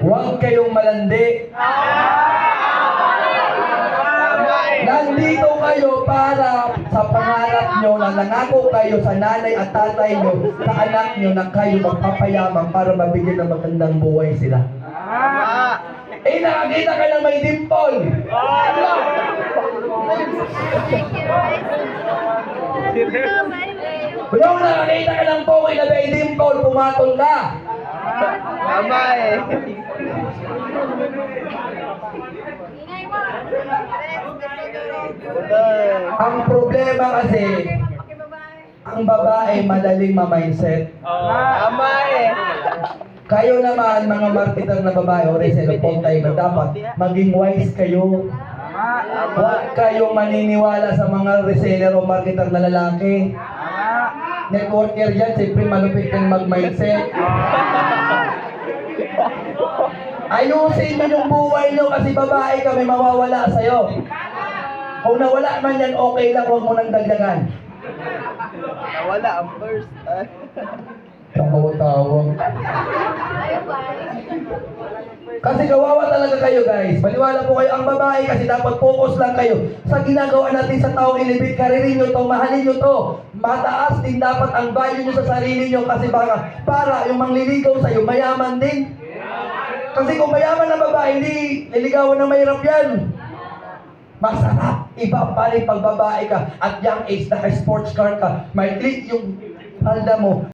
Huwag kayong malandi. Nandito kayo para sa pangarap nyo na nangako kayo sa nanay at tatay nyo, sa anak nyo na kayo magpapayaman para mabigyan ng magandang buhay sila. Nakakita ka ng may dimple. Kung nakakita ka ng pokoy na may dimple, pumatol ka. Tama eh. Ang problema kasi, ang babae madaling ma-mindset. Tama eh. Kayo naman, mga marketer na babae o reseller po tayo, dapat maging wise kayo. Huwag kayong maniniwala sa mga reseller o marketer na lalaki. Networker yan, siyempre malupit kang mag-mindset. Ayusin nyo yung buhay nyo kasi babae kami mawawala sa'yo. Kung nawala man yan, okay lang, huwag mo nang dagdagan. Nawala ang first. Tawa-tawa. Kasi kawawa talaga kayo guys. Maniwala po kayo, ang babae kasi dapat focus lang kayo sa ginagawa natin sa taong ilibig. Karirin nyo to, mahalin nyo to. Mataas din dapat ang value nyo sa sarili nyo kasi para yung mangliligaw sa'yo, mayaman din. Kasi kung mayaman na babae, hindi niligawan na mahirap yan. Masarap. Iba pa rin pag babae ka at young age, naka-sports car ka, may click yung palda mo.